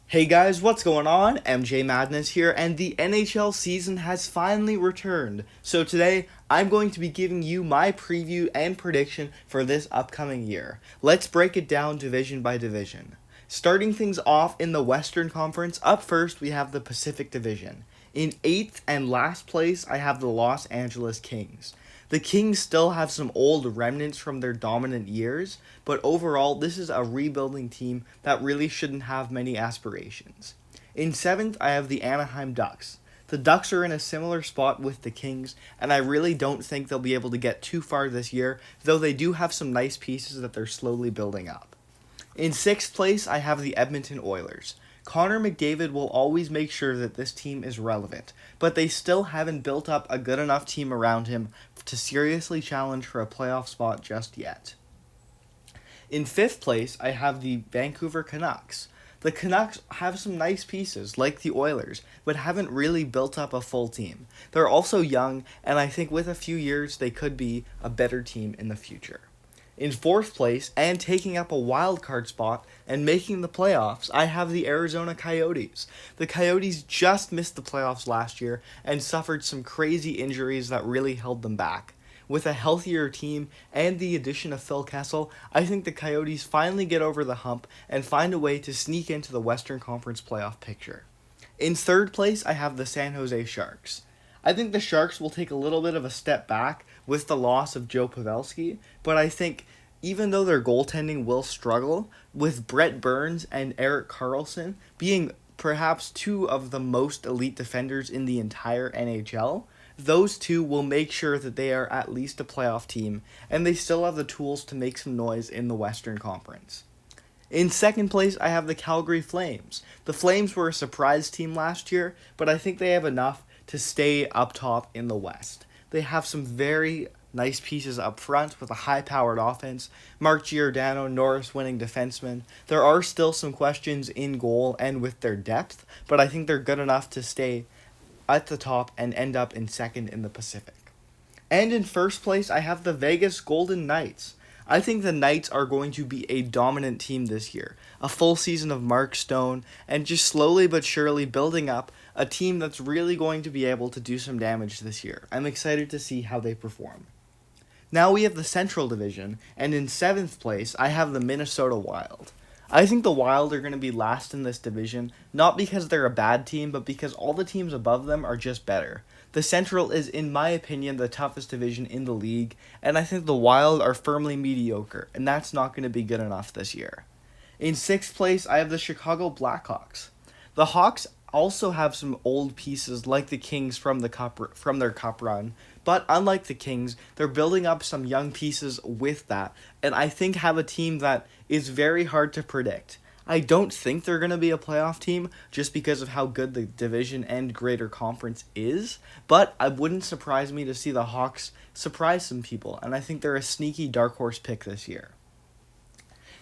Hey guys, what's going on? MJ Madness here, and the NHL season has finally returned. So today, I'm going to be giving you my preview and prediction for this upcoming year. Let's break it down division by division. Starting things off in the Western Conference, up first we have the Pacific Division. In 8th and last place, I have the Los Angeles Kings. The Kings still have some old remnants from their dominant years, but overall, this is a rebuilding team that really shouldn't have many aspirations. In 7th, I have the Anaheim Ducks. The Ducks are in a similar spot with the Kings, and I really don't think they'll be able to get too far this year, though they do have some nice pieces that they're slowly building up. In 6th place, I have the Edmonton Oilers. Connor McDavid will always make sure that this team is relevant, but they still haven't built up a good enough team around him to seriously challenge for a playoff spot just yet. In 5th place, I have the Vancouver Canucks. The Canucks have some nice pieces, like the Oilers, but haven't really built up a full team. They're also young, and I think with a few years, they could be a better team in the future. In 4th place, and taking up a wild card spot and making the playoffs, I have the Arizona Coyotes. The Coyotes just missed the playoffs last year and suffered some crazy injuries that really held them back. With a healthier team and the addition of Phil Kessel, I think the Coyotes finally get over the hump and find a way to sneak into the Western Conference playoff picture. In 3rd place, I have the San Jose Sharks. I think the Sharks will take a little bit of a step back with the loss of Joe Pavelski, but I think even though their goaltending will struggle, with Brett Burns and Erik Karlsson being perhaps two of the most elite defenders in the entire NHL, those two will make sure that they are at least a playoff team, and they still have the tools to make some noise in the Western Conference. In 2nd place, I have the Calgary Flames. The Flames were a surprise team last year, but I think they have enough to stay up top in the West. They have some very nice pieces up front with a high-powered offense, Mark Giordano, Norris-winning defenseman. There are still some questions in goal and with their depth, but I think they're good enough to stay at the top and end up in 2nd in the Pacific. And in 1st place, I have the Vegas Golden Knights. I think the Knights are going to be a dominant team this year. A full season of Mark Stone, and just slowly but surely building up a team that's really going to be able to do some damage this year. I'm excited to see how they perform. Now we have the Central Division, and in 7th place, I have the Minnesota Wild. I think the Wild are going to be last in this division, not because they're a bad team, but because all the teams above them are just better. The Central is, in my opinion, the toughest division in the league, and I think the Wild are firmly mediocre, and that's not going to be good enough this year. In 6th place, I have the Chicago Blackhawks. The Hawks also have some old pieces like the Kings from their cup run, but unlike the Kings, they're building up some young pieces with that, and I think have a team that is very hard to predict. I don't think they're going to be a playoff team just because of how good the division and greater conference is, but it wouldn't surprise me to see the Hawks surprise some people, and I think they're a sneaky dark horse pick this year.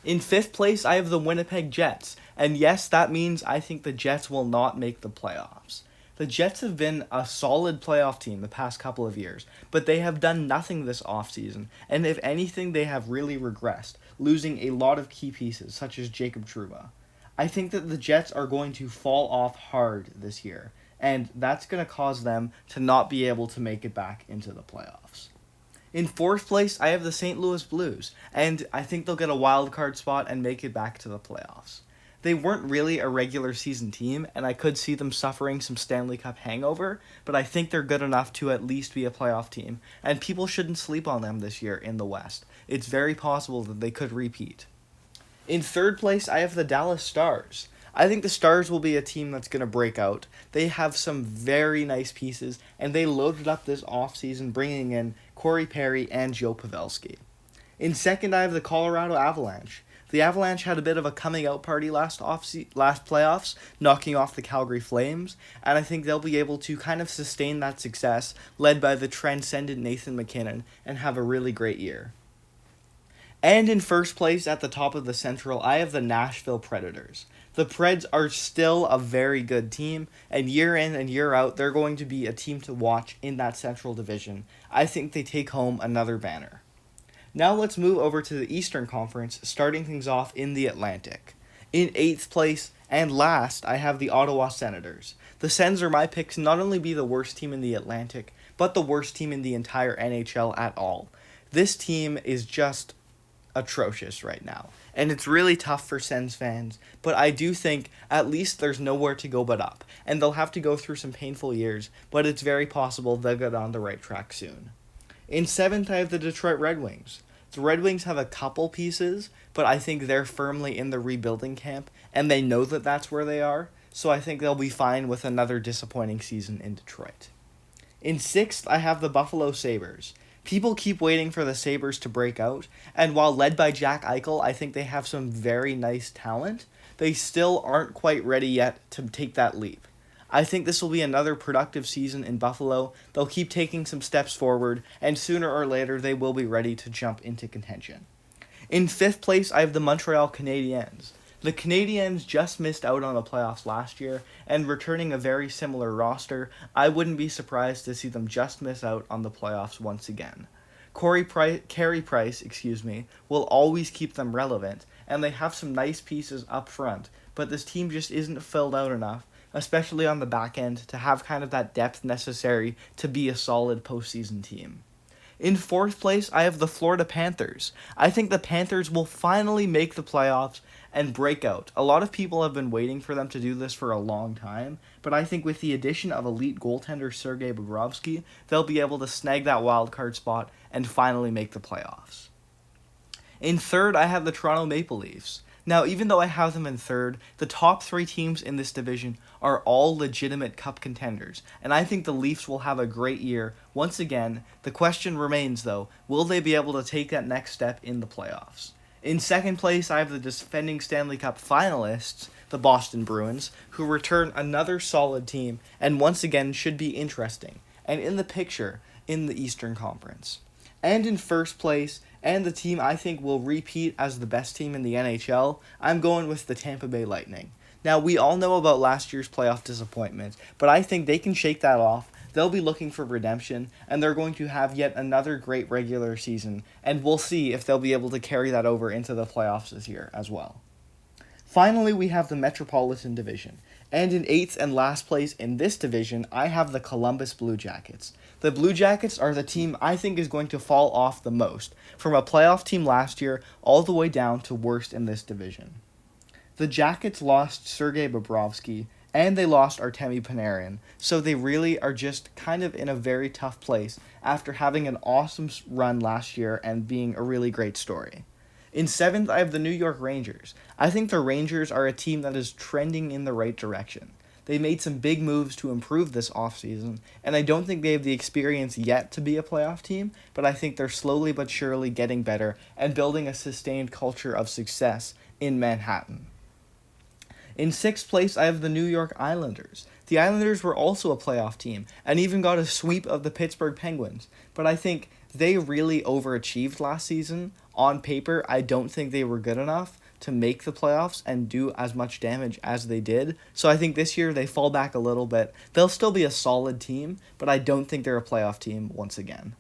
In 5th place, I have the Winnipeg Jets, and yes, that means I think the Jets will not make the playoffs. The Jets have been a solid playoff team the past couple of years, but they have done nothing this offseason, and if anything, they have really regressed, losing a lot of key pieces, such as Jacob Trouba. I think that the Jets are going to fall off hard this year, and that's going to cause them to not be able to make it back into the playoffs. In 4th place, I have the St. Louis Blues, and I think they'll get a wild card spot and make it back to the playoffs. They weren't really a regular season team, and I could see them suffering some Stanley Cup hangover, but I think they're good enough to at least be a playoff team, and people shouldn't sleep on them this year in the West. It's very possible that they could repeat. In 3rd place, I have the Dallas Stars. I think the Stars will be a team that's going to break out. They have some very nice pieces, and they loaded up this offseason bringing in Corey Perry and Joe Pavelski. In 2nd, I have the Colorado Avalanche. The Avalanche had a bit of a coming out party last playoffs, knocking off the Calgary Flames, and I think they'll be able to kind of sustain that success, led by the transcendent Nathan MacKinnon, and have a really great year. And in 1st place at the top of the Central, I have the Nashville Predators. The Preds are still a very good team, and year in and year out, they're going to be a team to watch in that Central Division. I think they take home another banner. Now let's move over to the Eastern Conference, starting things off in the Atlantic. In 8th place, And last, I have the Ottawa Senators. The Sens are my pick to not only be the worst team in the Atlantic, but the worst team in the entire NHL at all. This team is just atrocious right now. And it's really tough for Sens fans, but I do think at least there's nowhere to go but up. And they'll have to go through some painful years, but it's very possible they'll get on the right track soon. In 7th, I have the Detroit Red Wings. The Red Wings have a couple pieces, but I think they're firmly in the rebuilding camp, and they know that that's where they are, so I think they'll be fine with another disappointing season in Detroit. In 6th, I have the Buffalo Sabres. People keep waiting for the Sabres to break out, and while led by Jack Eichel, I think they have some very nice talent, they still aren't quite ready yet to take that leap. I think this will be another productive season in Buffalo. They'll keep taking some steps forward, and sooner or later they will be ready to jump into contention. In 5th place, I have the Montreal Canadiens. The Canadiens just missed out on the playoffs last year, and returning a very similar roster, I wouldn't be surprised to see them just miss out on the playoffs once again. Carey Price, will always keep them relevant, and they have some nice pieces up front, but this team just isn't filled out enough, especially on the back end, to have kind of that depth necessary to be a solid postseason team. In 4th place, I have the Florida Panthers. I think the Panthers will finally make the playoffs and break out. A lot of people have been waiting for them to do this for a long time, but I think with the addition of elite goaltender Sergei Bobrovsky, they'll be able to snag that wild card spot and finally make the playoffs. In 3rd, I have the Toronto Maple Leafs. Now, even though I have them in 3rd, the top 3 teams in this division are all legitimate cup contenders, and I think the Leafs will have a great year. Once again, the question remains, though, will they be able to take that next step in the playoffs? In 2nd place, I have the defending Stanley Cup finalists, the Boston Bruins, who return another solid team and once again should be interesting and in the picture in the Eastern Conference. And in 1st place, and the team I think will repeat as the best team in the NHL, I'm going with the Tampa Bay Lightning. Now, we all know about last year's playoff disappointment, but I think they can shake that off. They'll be looking for redemption, and they're going to have yet another great regular season, and we'll see if they'll be able to carry that over into the playoffs this year as well. Finally, we have the Metropolitan Division, and in 8th and last place in this division, I have the Columbus Blue Jackets. The Blue Jackets are the team I think is going to fall off the most, from a playoff team last year all the way down to worst in this division. The Jackets lost Sergei Bobrovsky, and they lost Artemi Panarin, so they really are just kind of in a very tough place after having an awesome run last year and being a really great story. In 7th, I have the New York Rangers. I think the Rangers are a team that is trending in the right direction. They made some big moves to improve this offseason, and I don't think they have the experience yet to be a playoff team, but I think they're slowly but surely getting better and building a sustained culture of success in Manhattan. In 6th place, I have the New York Islanders. The Islanders were also a playoff team and even got a sweep of the Pittsburgh Penguins, but I think they really overachieved last season. On paper, I don't think they were good enough to make the playoffs and do as much damage as they did, so I think this year they fall back a little bit. They'll still be a solid team, but I don't think they're a playoff team once again.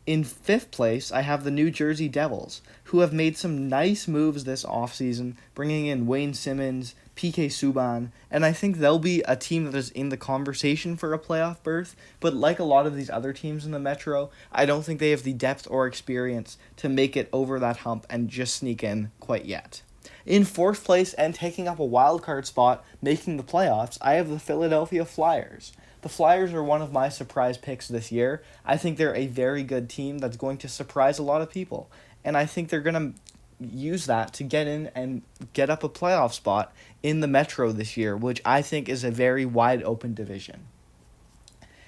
In 5th place, I have the New Jersey Devils, who have made some nice moves this offseason, bringing in Wayne Simmons, PK Subban, and I think they'll be a team that is in the conversation for a playoff berth, but like a lot of these other teams in the Metro, I don't think they have the depth or experience to make it over that hump and just sneak in quite yet. In 4th place, and taking up a wild card spot, making the playoffs, I have the Philadelphia Flyers. The Flyers are one of my surprise picks this year. I think they're a very good team that's going to surprise a lot of people. And I think they're going to use that to get in and get up a playoff spot in the Metro this year, which I think is a very wide open division.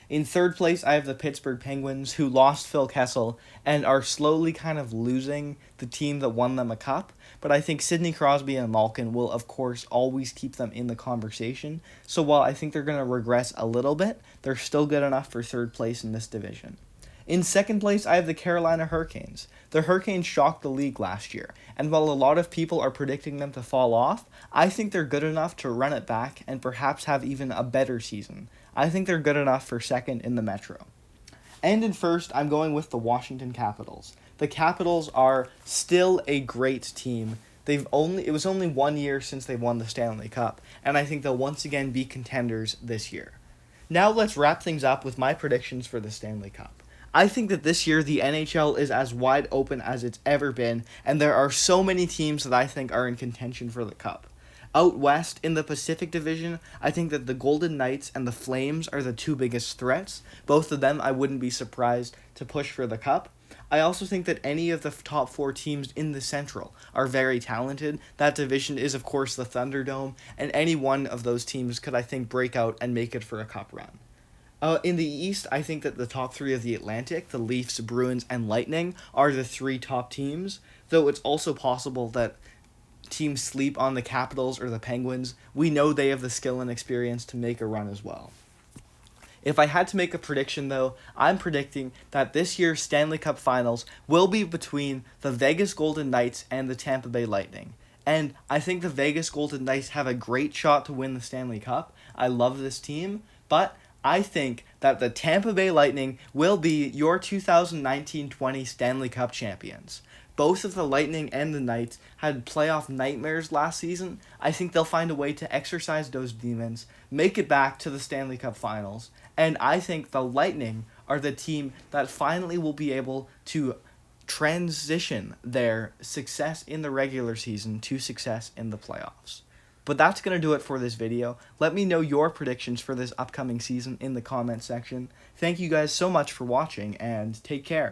In 3rd place, I have the Pittsburgh Penguins, who lost Phil Kessel and are slowly kind of losing the team that won them a cup. But I think Sidney Crosby and Malkin will, of course, always keep them in the conversation. So while I think they're going to regress a little bit, they're still good enough for 3rd place in this division. In 2nd place, I have the Carolina Hurricanes. The Hurricanes shocked the league last year, and while a lot of people are predicting them to fall off, I think they're good enough to run it back and perhaps have even a better season. I think they're good enough for 2nd in the Metro. And in 1st, I'm going with the Washington Capitals. The Capitals are still a great team. It was only 1 year since they won the Stanley Cup, and I think they'll once again be contenders this year. Now let's wrap things up with my predictions for the Stanley Cup. I think that this year the NHL is as wide open as it's ever been, and there are so many teams that I think are in contention for the Cup. Out west in the Pacific Division, I think that the Golden Knights and the Flames are the two biggest threats. Both of them I wouldn't be surprised to push for the Cup. I also think that any of the top 4 teams in the Central are very talented. That division is, of course, the Thunderdome, and any one of those teams could, I think, break out and make it for a Cup run. In the East, I think that the top 3 of the Atlantic, the Leafs, Bruins, and Lightning, are the 3 top teams, though it's also possible that teams sleep on the Capitals or the Penguins. We know they have the skill and experience to make a run as well. If I had to make a prediction, though, I'm predicting that this year's Stanley Cup Finals will be between the Vegas Golden Knights and the Tampa Bay Lightning. And I think the Vegas Golden Knights have a great shot to win the Stanley Cup. I love this team, but I think that the Tampa Bay Lightning will be your 2019-20 Stanley Cup champions. Both of the Lightning and the Knights had playoff nightmares last season. I think they'll find a way to exercise those demons, make it back to the Stanley Cup Finals, and I think the Lightning are the team that finally will be able to transition their success in the regular season to success in the playoffs. But that's going to do it for this video. Let me know your predictions for this upcoming season in the comment section. Thank you guys so much for watching, and take care.